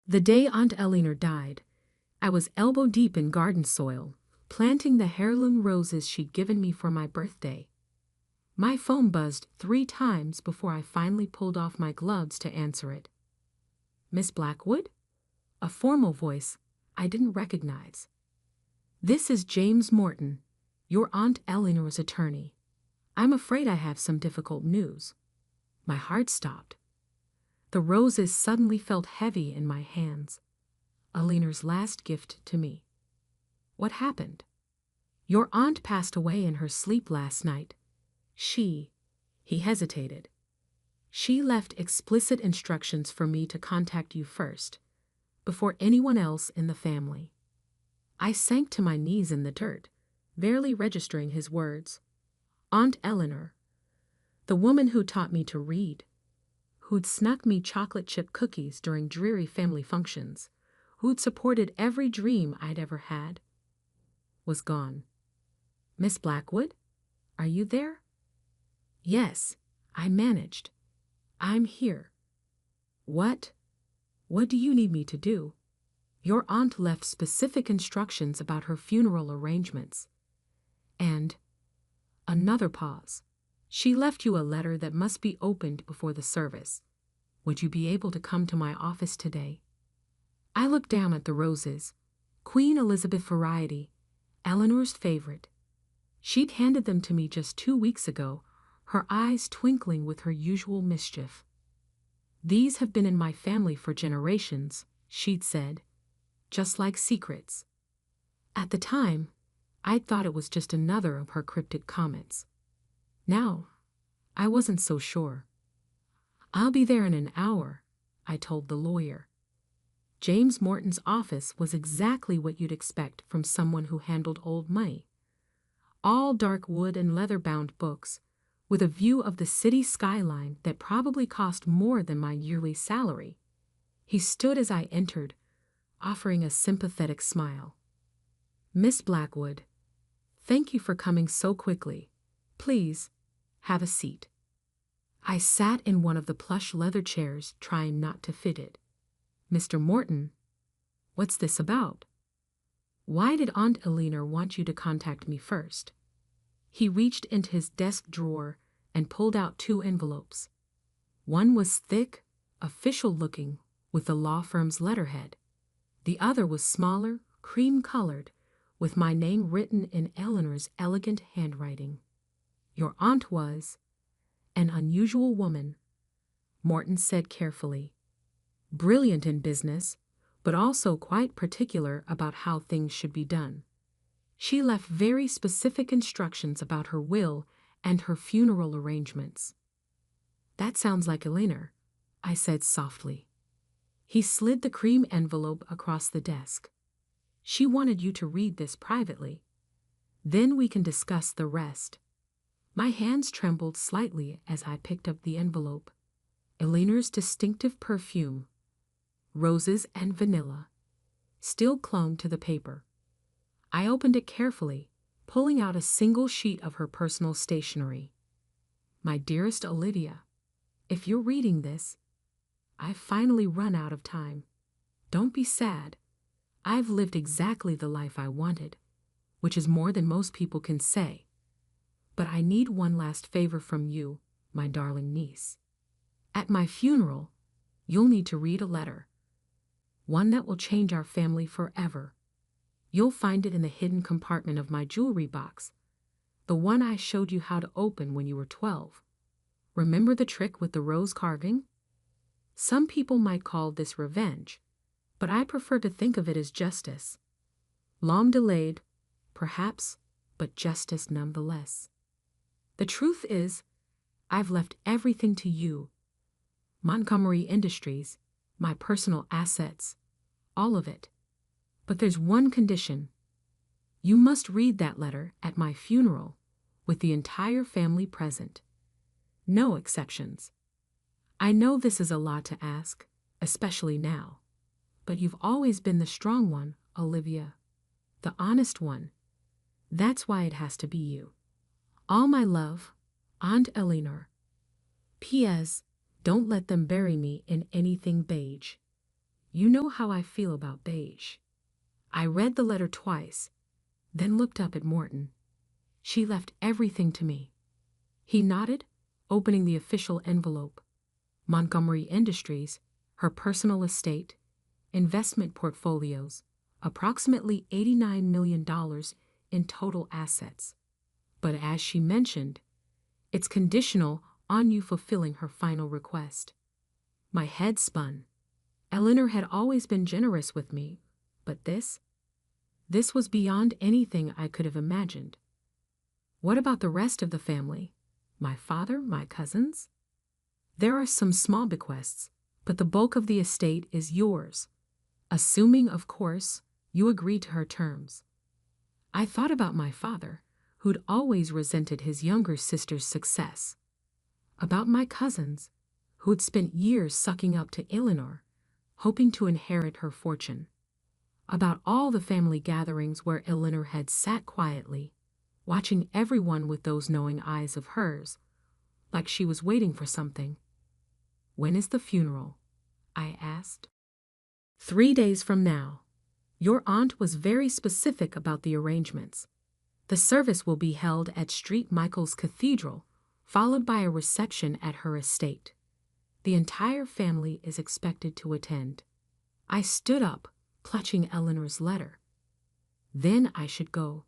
The day Aunt Eleanor died, I was elbow-deep in garden soil, planting the heirloom roses she'd given me for my birthday. My phone buzzed 3 times before I finally pulled off my gloves to answer it. "Miss Blackwood?" A formal voice I didn't recognize. "This is James Morton, your Aunt Eleanor's attorney. I'm afraid I have some difficult news." My heart stopped. The roses suddenly felt heavy in my hands. Eleanor's last gift to me. "What happened?" "Your aunt passed away in her sleep last night. He hesitated. She left explicit instructions for me to contact you first, before anyone else in the family." I sank to my knees in the dirt, barely registering his words. Aunt Eleanor, the woman who taught me to read, who'd snuck me chocolate chip cookies during dreary family functions, who'd supported every dream I'd ever had, was gone. "Miss Blackwood, are you there?" "Yes," I managed. "I'm here." What do you need me to do?" "Your aunt left specific instructions about her funeral arrangements." And another pause. "She left you a letter that must be opened before the service. Would you be able to come to my office today?" I looked down at the roses. Queen Elizabeth variety, Eleanor's favorite. She'd handed them to me just 2 weeks ago, her eyes twinkling with her usual mischief. "These have been in my family for generations," she'd said, "just like secrets." At the time, I'd thought it was just another of her cryptic comments. Now, I wasn't so sure. "I'll be there in an hour," I told the lawyer. James Morton's office was exactly what you'd expect from someone who handled old money. All dark wood and leather-bound books, with a view of the city skyline that probably cost more than my yearly salary. He stood as I entered, offering a sympathetic smile. "Miss Blackwood, thank you for coming so quickly. Please, have a seat." I sat in one of the plush leather chairs, trying not to fit it. "Mr. Morton, what's this about? Why did Aunt Eleanor want you to contact me first?" He reached into his desk drawer and pulled out 2 envelopes. One was thick, official-looking, with the law firm's letterhead. The other was smaller, cream-colored, with my name written in Eleanor's elegant handwriting. "Your aunt was an unusual woman," Morton said carefully. "Brilliant in business, but also quite particular about how things should be done. She left very specific instructions about her will and her funeral arrangements." "That sounds like Eleanor," I said softly. He slid the cream envelope across the desk. "She wanted you to read this privately. Then we can discuss the rest." My hands trembled slightly as I picked up the envelope. Eleanor's distinctive perfume, roses and vanilla, still clung to the paper. I opened it carefully, pulling out a single sheet of her personal stationery. "My dearest Olivia, if you're reading this, I've finally run out of time. Don't be sad. I've lived exactly the life I wanted, which is more than most people can say. But I need one last favor from you, my darling niece. At my funeral, you'll need to read a letter. One that will change our family forever. You'll find it in the hidden compartment of my jewelry box, the one I showed you how to open when you were 12. Remember the trick with the rose carving? Some people might call this revenge, but I prefer to think of it as justice. Long delayed, perhaps, but justice nonetheless. The truth is, I've left everything to you. Montgomery Industries, my personal assets, all of it. But there's one condition. You must read that letter at my funeral with the entire family present. No exceptions. I know this is a lot to ask, especially now, but you've always been the strong one, Olivia, the honest one. That's why it has to be you. All my love, Aunt Eleanor. P.S. Don't let them bury me in anything beige. You know how I feel about beige. I read the letter twice, then looked up at Morton. She left everything to me. He nodded, opening the official envelope. Montgomery Industries, her personal estate, investment portfolios, approximately $89 million in total assets. But as she mentioned, it's conditional on you fulfilling her final request. My head spun. Eleanor had always been generous with me, but this was beyond anything I could have imagined. What about the rest of the family? My father, my cousins? There are some small bequests, but the bulk of the estate is yours, assuming, of course, you agree to her terms. I thought about my father, who'd always resented his younger sister's success. About my cousins, who'd spent years sucking up to Eleanor, hoping to inherit her fortune. About all the family gatherings where Eleanor had sat quietly, watching everyone with those knowing eyes of hers, like she was waiting for something. When is the funeral? I asked. 3 days from now. Your aunt was very specific about the arrangements. The service will be held at St. Michael's Cathedral, followed by a reception at her estate. The entire family is expected to attend. I stood up, clutching Eleanor's letter. Then I should go.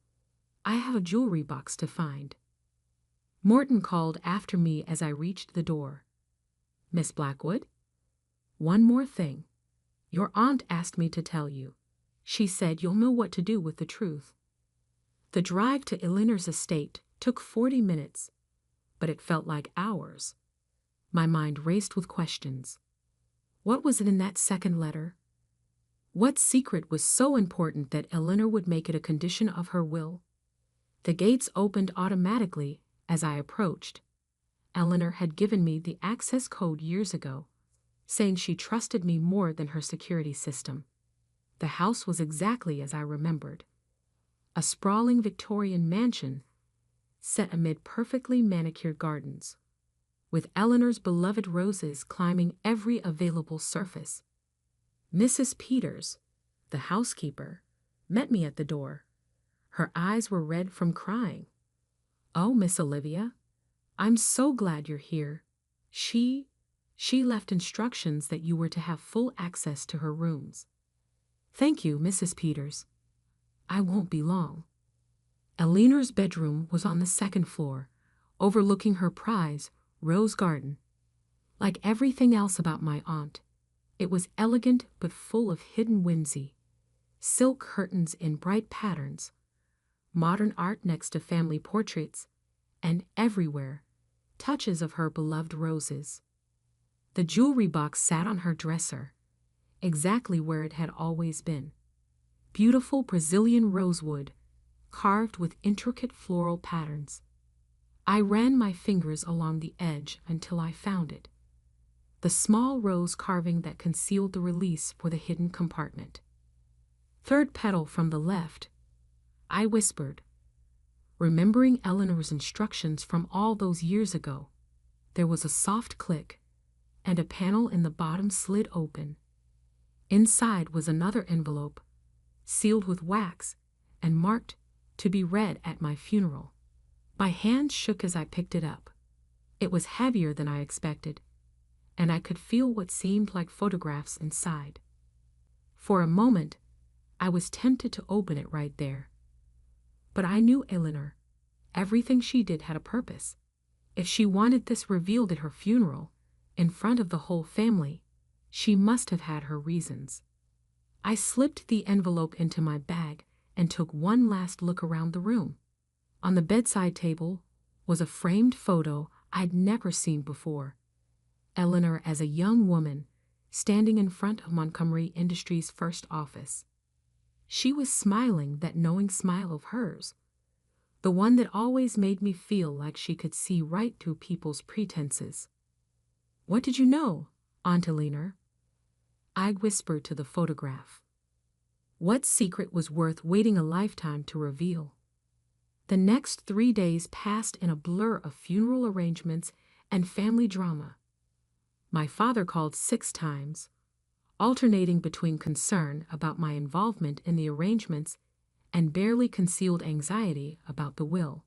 I have a jewelry box to find. Morton called after me as I reached the door. Miss Blackwood? One more thing. Your aunt asked me to tell you. She said you'll know what to do with the truth. The drive to Eleanor's estate took 40 minutes, but it felt like hours. My mind raced with questions. What was it in that second letter? What secret was so important that Eleanor would make it a condition of her will? The gates opened automatically as I approached. Eleanor had given me the access code years ago, saying she trusted me more than her security system. The house was exactly as I remembered. A sprawling Victorian mansion set amid perfectly manicured gardens, with Eleanor's beloved roses climbing every available surface. Mrs. Peters, the housekeeper, met me at the door. Her eyes were red from crying. "Oh, Miss Olivia, I'm so glad you're here. She left instructions that you were to have full access to her rooms." "Thank you, Mrs. Peters. I won't be long." Eleanor's bedroom was on the second floor, overlooking her prize, rose garden. Like everything else about my aunt, it was elegant but full of hidden whimsy. Silk curtains in bright patterns, modern art next to family portraits, and everywhere, touches of her beloved roses. The jewelry box sat on her dresser, exactly where it had always been. Beautiful Brazilian rosewood, carved with intricate floral patterns. I ran my fingers along the edge until I found it. The small rose carving that concealed the release for the hidden compartment. "Third petal from the left," I whispered, remembering Eleanor's instructions from all those years ago. There was a soft click, and a panel in the bottom slid open. Inside was another envelope, sealed with wax and marked to be read at my funeral. My hand shook as I picked it up. It was heavier than I expected, and I could feel what seemed like photographs inside. For a moment, I was tempted to open it right there. But I knew Eleanor. Everything she did had a purpose. If she wanted this revealed at her funeral, in front of the whole family, she must have had her reasons. I slipped the envelope into my bag and took one last look around the room. On the bedside table was a framed photo I'd never seen before. Eleanor as a young woman, standing in front of Montgomery Industries' first office. She was smiling that knowing smile of hers, the one that always made me feel like she could see right through people's pretenses. "What did you know, Aunt Eleanor?" I whispered to the photograph. What secret was worth waiting a lifetime to reveal? The next 3 days passed in a blur of funeral arrangements and family drama. My father called 6 times, alternating between concern about my involvement in the arrangements and barely concealed anxiety about the will.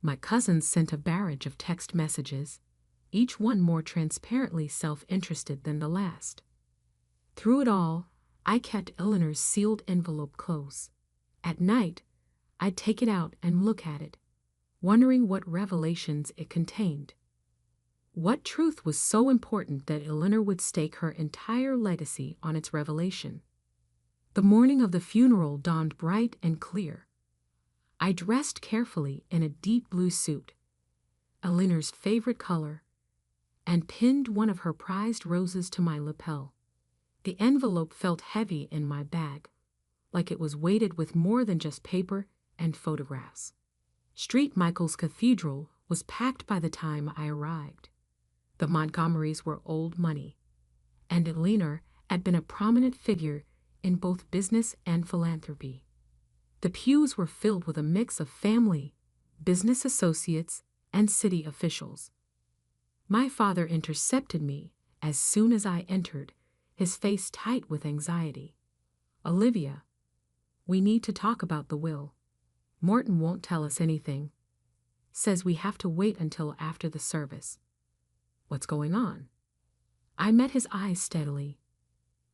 My cousins sent a barrage of text messages, each one more transparently self-interested than the last. Through it all, I kept Eleanor's sealed envelope close. At night, I'd take it out and look at it, wondering what revelations it contained. What truth was so important that Eleanor would stake her entire legacy on its revelation? The morning of the funeral dawned bright and clear. I dressed carefully in a deep blue suit, Eleanor's favorite color, and pinned one of her prized roses to my lapel. The envelope felt heavy in my bag, like it was weighted with more than just paper and photographs. St. Michael's Cathedral was packed by the time I arrived. The Montgomerys were old money, and Eleanor had been a prominent figure in both business and philanthropy. The pews were filled with a mix of family, business associates, and city officials. My father intercepted me as soon as I entered, his face tight with anxiety. "Olivia, we need to talk about the will. Morton won't tell us anything. Says we have to wait until after the service." "What's going on?" I met his eyes steadily.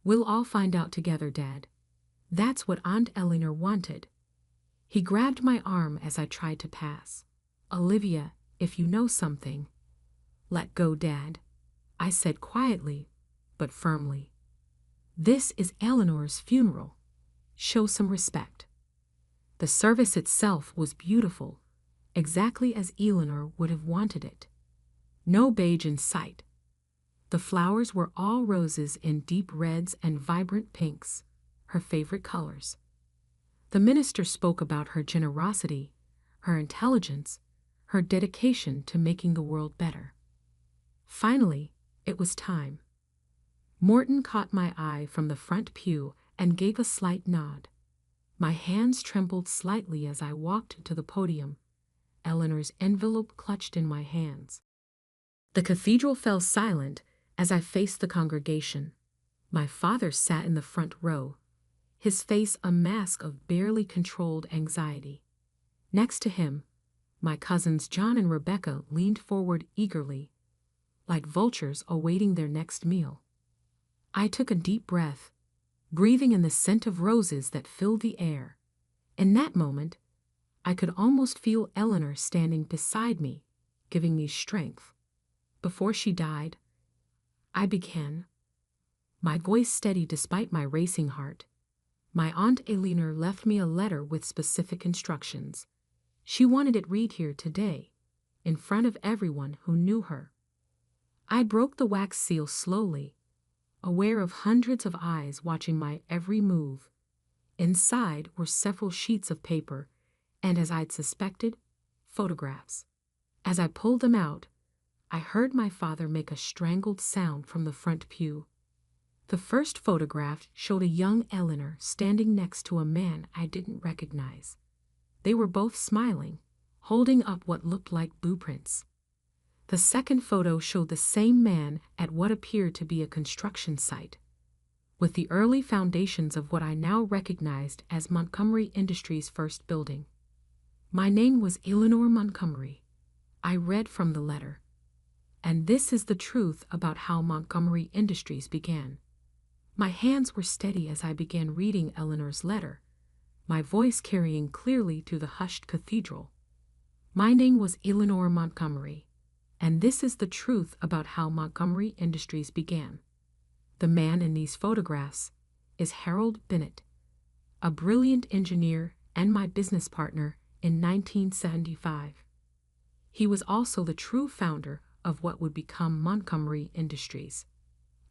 "We'll all find out together, Dad. That's what Aunt Eleanor wanted." He grabbed my arm as I tried to pass. "Olivia, if you know something." "Let go, Dad," I said quietly, but firmly. "This is Eleanor's funeral. Show some respect." The service itself was beautiful, exactly as Eleanor would have wanted it. No beige in sight. The flowers were all roses in deep reds and vibrant pinks, her favorite colors. The minister spoke about her generosity, her intelligence, her dedication to making the world better. Finally, it was time. Morton caught my eye from the front pew and gave a slight nod. My hands trembled slightly as I walked to the podium, Eleanor's envelope clutched in my hands. The cathedral fell silent as I faced the congregation. My father sat in the front row, his face a mask of barely controlled anxiety. Next to him, my cousins John and Rebecca leaned forward eagerly, like vultures awaiting their next meal. I took a deep breath, breathing in the scent of roses that filled the air. In that moment, I could almost feel Eleanor standing beside me, giving me strength. Before she died, I began, my voice steady despite my racing heart. My Aunt Eleanor left me a letter with specific instructions. She wanted it read here today, in front of everyone who knew her. I broke the wax seal slowly, aware of hundreds of eyes watching my every move. Inside were several sheets of paper, and as I'd suspected, photographs. As I pulled them out, I heard my father make a strangled sound from the front pew. The first photograph showed a young Eleanor standing next to a man I didn't recognize. They were both smiling, holding up what looked like blueprints. The second photo showed the same man at what appeared to be a construction site, with the early foundations of what I now recognized as Montgomery Industries' first building. My name was Eleanor Montgomery, I read from the letter. And this is the truth about how Montgomery Industries began. My hands were steady as I began reading Eleanor's letter, my voice carrying clearly through the hushed cathedral. My name was Eleanor Montgomery, and this is the truth about how Montgomery Industries began. The man in these photographs is Harold Bennett, a brilliant engineer and my business partner in 1975. He was also the true founder of what would become Montgomery Industries.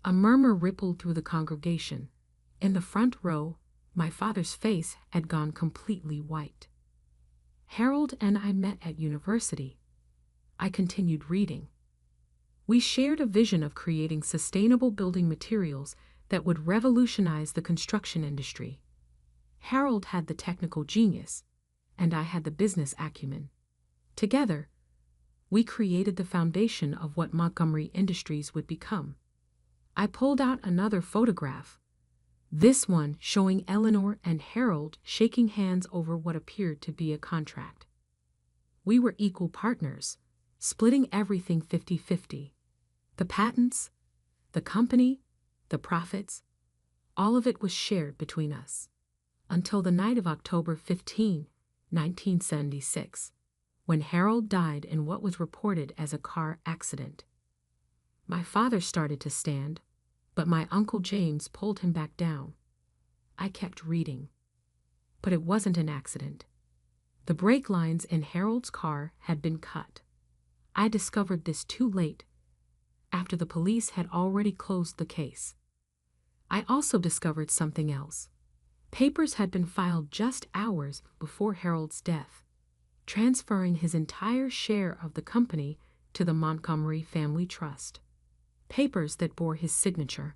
A murmur rippled through the congregation. In the front row, my father's face had gone completely white. Harold and I met at university. I continued reading. We shared a vision of creating sustainable building materials that would revolutionize the construction industry. Harold had the technical genius, and I had the business acumen. Together, we created the foundation of what Montgomery Industries would become. I pulled out another photograph, this one showing Eleanor and Harold shaking hands over what appeared to be a contract. We were equal partners, splitting everything 50-50. The patents, the company, the profits, all of it was shared between us. Until the night of October 15, 1976, when Harold died in what was reported as a car accident. My father started to stand, but my Uncle James pulled him back down. I kept reading. But it wasn't an accident. The brake lines in Harold's car had been cut. I discovered this too late, after the police had already closed the case. I also discovered something else. Papers had been filed just hours before Harold's death, transferring his entire share of the company to the Montgomery Family Trust. Papers that bore his signature.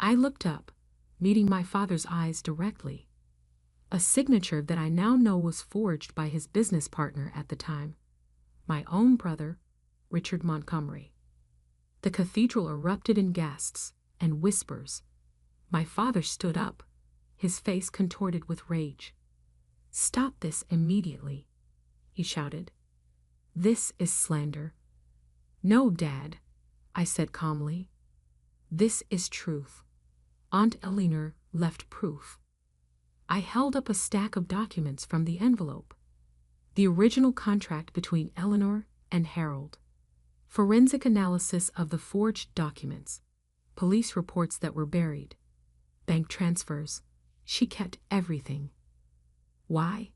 I looked up, meeting my father's eyes directly. A signature that I now know was forged by his business partner at the time, my own brother, Richard Montgomery. The cathedral erupted in gasps and whispers. My father stood up, his face contorted with rage. "Stop this immediately," he shouted. "This is slander." "No, Dad," I said calmly. "This is truth. Aunt Eleanor left proof." I held up a stack of documents from the envelope. The original contract between Eleanor and Harold. Forensic analysis of the forged documents. Police reports that were buried. Bank transfers. She kept everything. Why?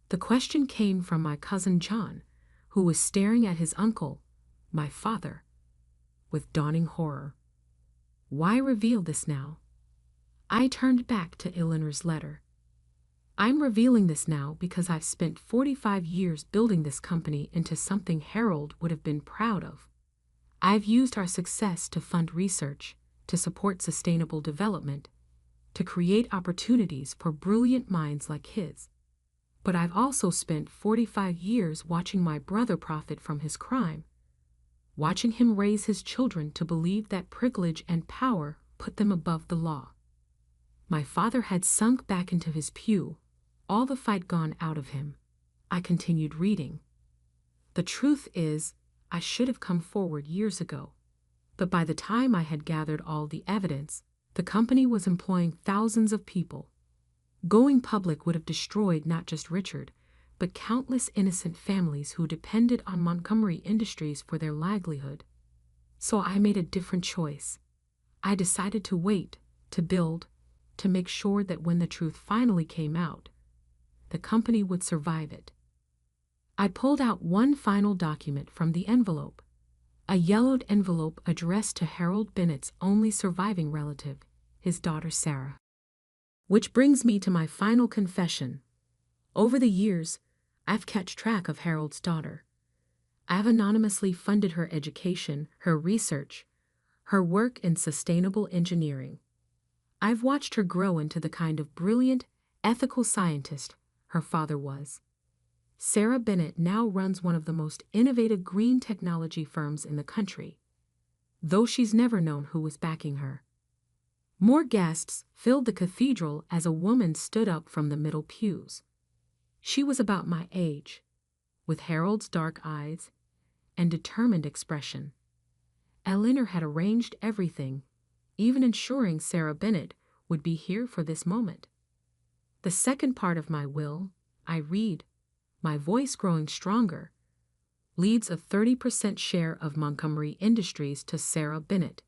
The question came from my cousin John, who was staring at his uncle, my father, with dawning horror. Why reveal this now? I turned back to Eleanor's letter. "I'm revealing this now because I've spent 45 years building this company into something Harold would have been proud of. I've used our success to fund research, to support sustainable development, to create opportunities for brilliant minds like his. But I've also spent 45 years watching my brother profit from his crime, watching him raise his children to believe that privilege and power put them above the law." My father had sunk back into his pew, all the fight gone out of him. I continued reading. "The truth is, I should have come forward years ago. But by the time I had gathered all the evidence, the company was employing thousands of people. Going public would have destroyed not just Richard, but countless innocent families who depended on Montgomery Industries for their livelihood. So I made a different choice. I decided to wait, to build, to make sure that when the truth finally came out, the company would survive it." I pulled out one final document from the envelope, a yellowed envelope addressed to Harold Bennett's only surviving relative, his daughter Sarah. Which brings me to my final confession. Over the years, I've kept track of Harold's daughter. I've anonymously funded her education, her research, her work in sustainable engineering. I've watched her grow into the kind of brilliant, ethical scientist her father was. Sarah Bennett now runs one of the most innovative green technology firms in the country, though she's never known who was backing her. More guests filled the cathedral as a woman stood up from the middle pews. She was about my age, with Harold's dark eyes and determined expression. Eleanor had arranged everything, even ensuring Sarah Bennett would be here for this moment. The second part of my will, I read, my voice growing stronger, leaves a 30% share of Montgomery Industries to Sarah Bennett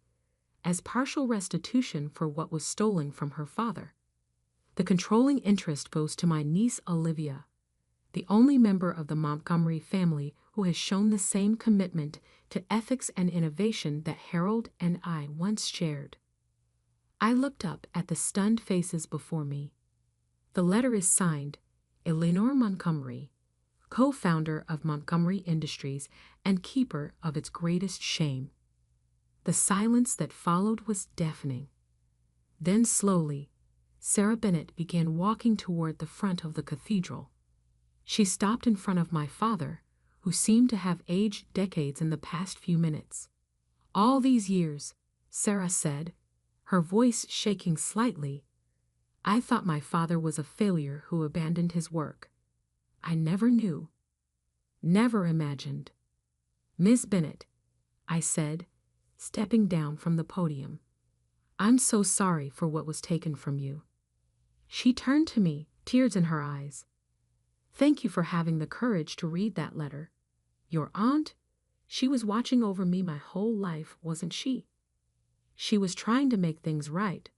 as partial restitution for what was stolen from her father. The controlling interest goes to my niece Olivia, the only member of the Montgomery family who has shown the same commitment to ethics and innovation that Harold and I once shared. I looked up at the stunned faces before me. The letter is signed, Eleanor Montgomery, co-founder of Montgomery Industries and keeper of its greatest shame. The silence that followed was deafening. Then slowly, Sarah Bennett began walking toward the front of the cathedral. She stopped in front of my father, who seemed to have aged decades in the past few minutes. All these years, Sarah said, her voice shaking slightly. I thought my father was a failure who abandoned his work. I never knew. Never imagined. Miss Bennet, I said, stepping down from the podium. I'm so sorry for what was taken from you. She turned to me, tears in her eyes. Thank you for having the courage to read that letter. Your aunt? She was watching over me my whole life, wasn't she? She was trying to make things right,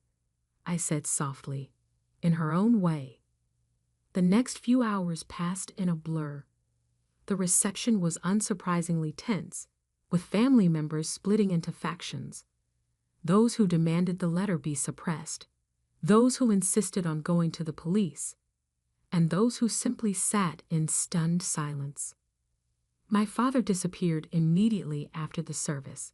I said softly, in her own way. The next few hours passed in a blur. The reception was unsurprisingly tense, with family members splitting into factions. Those who demanded the letter be suppressed, those who insisted on going to the police, and those who simply sat in stunned silence. My father disappeared immediately after the service.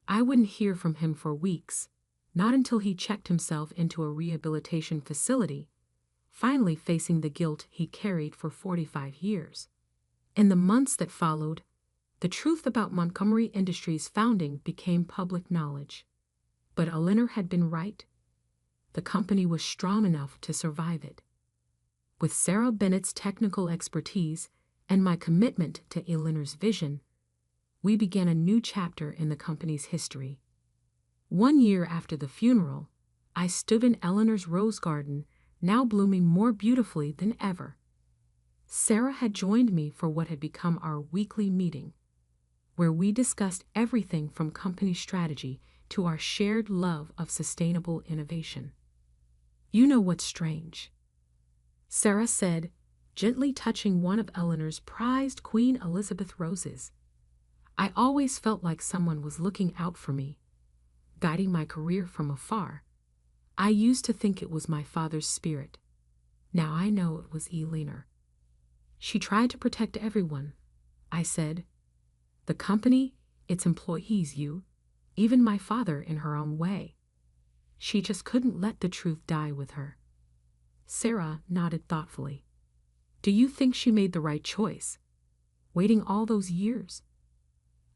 I wouldn't hear from him for weeks, not until he checked himself into a rehabilitation facility, finally facing the guilt he carried for 45 years. In the months that followed, the truth about Montgomery Industries' founding became public knowledge. But Eleanor had been right. The company was strong enough to survive it. With Sarah Bennett's technical expertise and my commitment to Eleanor's vision, we began a new chapter in the company's history. 1 year after the funeral, I stood in Eleanor's rose garden, now blooming more beautifully than ever. Sarah had joined me for what had become our weekly meeting, where we discussed everything from company strategy to our shared love of sustainable innovation. You know what's strange? Sarah said, gently touching one of Eleanor's prized Queen Elizabeth roses. I always felt like someone was looking out for me, guiding my career from afar. I used to think it was my father's spirit. Now I know it was Eleanor. She tried to protect everyone, I said. The company, its employees, you, even my father in her own way. She just couldn't let the truth die with her. Sarah nodded thoughtfully. Do you think she made the right choice, waiting all those years?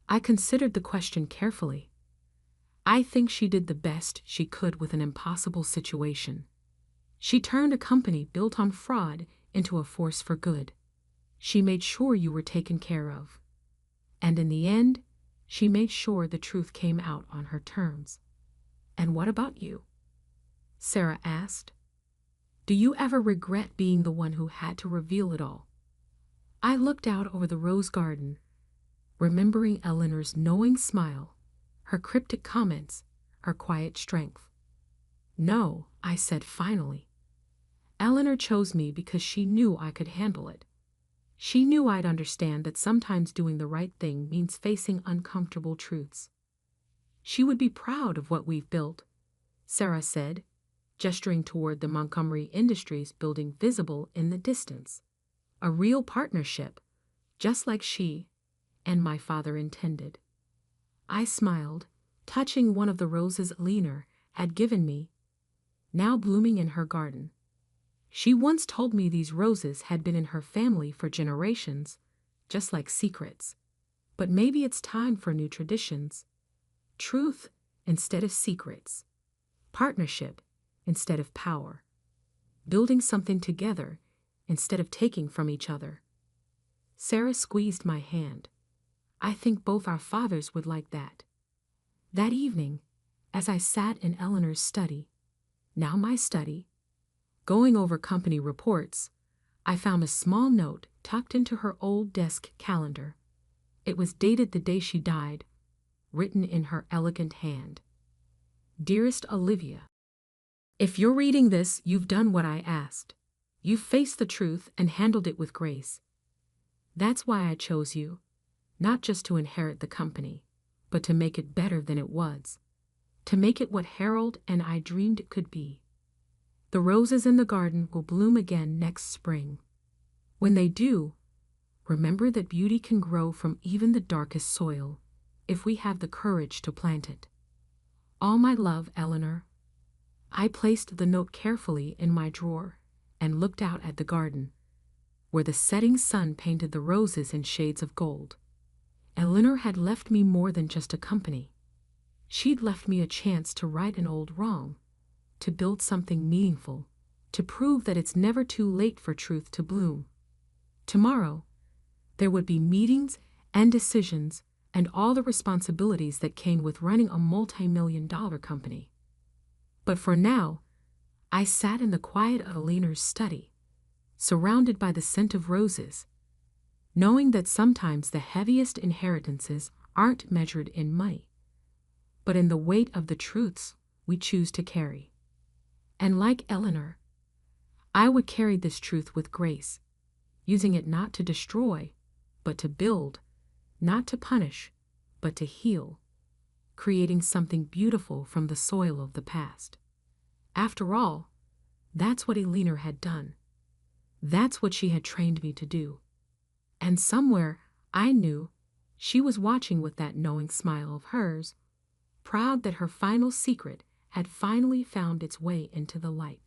I considered the question carefully. I think she did the best she could with an impossible situation. She turned a company built on fraud into a force for good. She made sure you were taken care of. And in the end, she made sure the truth came out on her terms. And what about you? Sarah asked. Do you ever regret being the one who had to reveal it all? I looked out over the rose garden, remembering Eleanor's knowing smile, her cryptic comments, her quiet strength. No, I said finally. Eleanor chose me because she knew I could handle it. She knew I'd understand that sometimes doing the right thing means facing uncomfortable truths. She would be proud of what we've built, Sarah said, gesturing toward the Montgomery Industries building visible in the distance. A real partnership, just like she and my father intended. I smiled, touching one of the roses Eleanor had given me, now blooming in her garden. She once told me these roses had been in her family for generations, just like secrets. But maybe it's time for new traditions. Truth instead of secrets. Partnership instead of power. Building something together instead of taking from each other. Sarah squeezed my hand. I think both our fathers would like that. That evening, as I sat in Eleanor's study, now my study, going over company reports, I found a small note tucked into her old desk calendar. It was dated the day she died, written in her elegant hand. Dearest Olivia, if you're reading this, you've done what I asked. You've faced the truth and handled it with grace. That's why I chose you, not just to inherit the company, but to make it better than it was, to make it what Harold and I dreamed it could be. The roses in the garden will bloom again next spring. When they do, remember that beauty can grow from even the darkest soil, if we have the courage to plant it. All my love, Eleanor. I placed the note carefully in my drawer and looked out at the garden, where the setting sun painted the roses in shades of gold. Eleanor had left me more than just a company. She'd left me a chance to right an old wrong, to build something meaningful, to prove that it's never too late for truth to bloom. Tomorrow, there would be meetings and decisions and all the responsibilities that came with running a multi-million-dollar company. But for now, I sat in the quiet of Alina's study, surrounded by the scent of roses, knowing that sometimes the heaviest inheritances aren't measured in money, but in the weight of the truths we choose to carry. And like Eleanor, I would carry this truth with grace, using it not to destroy, but to build, not to punish, but to heal, creating something beautiful from the soil of the past. After all, that's what Eleanor had done. That's what she had trained me to do. And somewhere, I knew she was watching with that knowing smile of hers, proud that her final secret had finally found its way into the light.